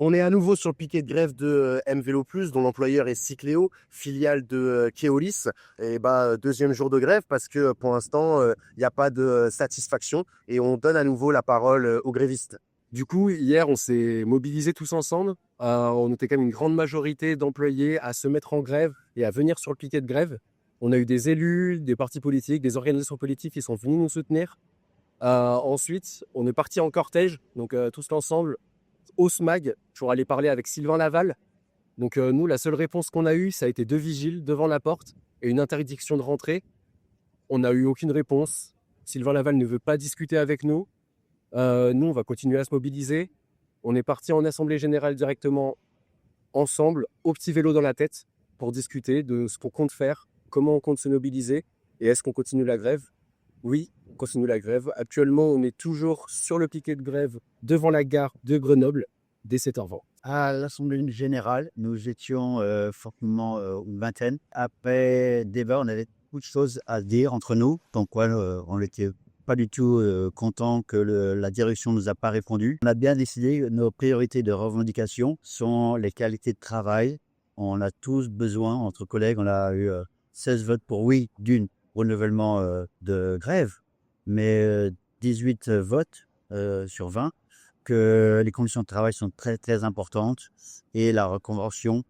On est à nouveau sur le piquet de grève de MVélo+, dont l'employeur est Cycléo, filiale de Keolis. Et deuxième jour de grève parce que pour l'instant, il n'y a pas de satisfaction et on donne à nouveau la parole aux grévistes. Du coup, hier, on s'est mobilisés tous ensemble. On était quand même une grande majorité d'employés à se mettre en grève et à venir sur le piquet de grève. On a eu des élus, des partis politiques, des organisations politiques qui sont venus nous soutenir. Ensuite, on est parti en cortège, donc tous ensemble, au SMAG, pour aller parler avec Sylvain Laval. Donc nous, la seule réponse qu'on a eue, ça a été 2 vigiles devant la porte et une interdiction de rentrer. On n'a eu aucune réponse. Sylvain Laval ne veut pas discuter avec nous. Nous, on va continuer à se mobiliser. On est parti en assemblée générale directement ensemble, au petit vélo dans la tête, pour discuter de ce qu'on compte faire, comment on compte se mobiliser et est-ce qu'on continue la grève. Oui, on continue la grève. Actuellement, on est toujours sur le piquet de grève devant la gare de Grenoble dès 7h20. À l'Assemblée générale, nous étions fortement une vingtaine. Après débat, on avait beaucoup de choses à dire entre nous, tant quoi on n'était pas du tout content que la direction ne nous a pas répondu. On a bien décidé que nos priorités de revendication sont les qualités de travail. On a tous besoin, entre collègues, on a eu 16 votes pour oui, d'une renouvellement de grève, mais 18 votes sur 20 que les conditions de travail sont très très importantes et la reconversion,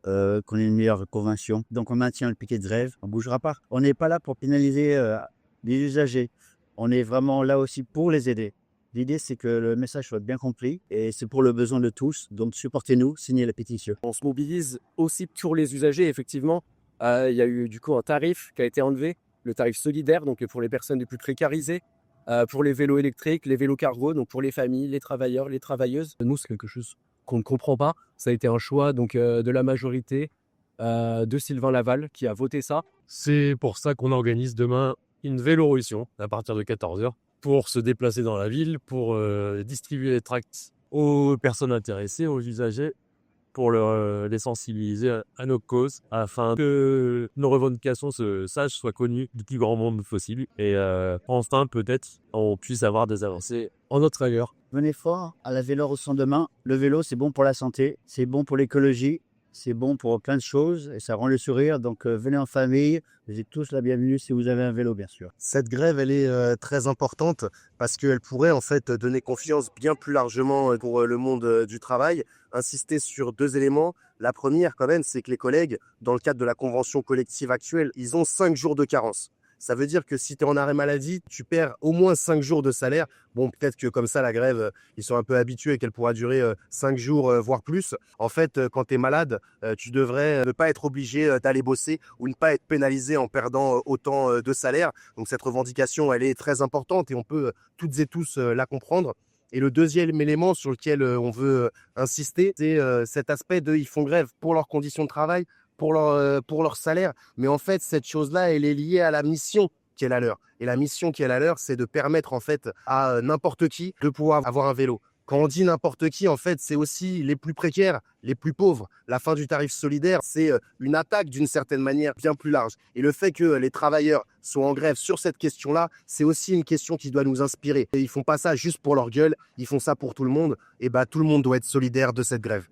qu'on ait une meilleure reconversion. Donc on maintient le piquet de grève, on ne bougera pas. On n'est pas là pour pénaliser les usagers, on est vraiment là aussi pour les aider. L'idée, c'est que le message soit bien compris et c'est pour le besoin de tous. Donc supportez-nous, signez la pétition. On se mobilise aussi pour les usagers, effectivement. Il y a eu du coup un tarif qui a été enlevé, le tarif solidaire, donc pour les personnes les plus précarisées, pour les vélos électriques, les vélos cargo, donc pour les familles, les travailleurs, les travailleuses. Nous, c'est quelque chose qu'on ne comprend pas. Ça a été un choix donc, de la majorité, de Sylvain Laval, qui a voté ça. C'est pour ça qu'on organise demain une vélorution à partir de 14h pour se déplacer dans la ville, pour distribuer les tracts aux personnes intéressées, aux usagers, pour les sensibiliser à nos causes, afin que nos revendications se sachent, soient connues du plus grand monde possible. Et enfin, peut-être, on puisse avoir des avancées en notre ailleurs. Venez fort à la Vélorution demain. Le vélo, c'est bon pour la santé, c'est bon pour l'écologie, c'est bon pour plein de choses et ça rend le sourire. Donc venez en famille, vous êtes tous la bienvenue si vous avez un vélo, bien sûr. Cette grève, elle est très importante parce qu'elle pourrait en fait donner confiance bien plus largement pour le monde du travail. Insister sur 2 éléments. La première, quand même, c'est que les collègues, dans le cadre de la convention collective actuelle, ils ont 5 jours de carence. Ça veut dire que si tu es en arrêt maladie, tu perds au moins 5 jours de salaire. Bon, peut-être que comme ça, la grève, ils sont un peu habitués et qu'elle pourra durer 5 jours, voire plus. En fait, quand tu es malade, tu devrais ne pas être obligé d'aller bosser ou ne pas être pénalisé en perdant autant de salaire. Donc cette revendication, elle est très importante et on peut toutes et tous la comprendre. Et le deuxième élément sur lequel on veut insister, c'est cet aspect de ils font grève pour leurs conditions de travail, pour leur salaire. Mais en fait, cette chose-là, elle est liée à la mission qui est la leur. Et la mission qui est la leur, c'est de permettre en fait à n'importe qui de pouvoir avoir un vélo. Quand on dit n'importe qui, en fait, c'est aussi les plus précaires, les plus pauvres. La fin du tarif solidaire, c'est une attaque d'une certaine manière bien plus large. Et le fait que les travailleurs soient en grève sur cette question-là, c'est aussi une question qui doit nous inspirer. Et ils font pas ça juste pour leur gueule, ils font ça pour tout le monde. Et tout le monde doit être solidaire de cette grève.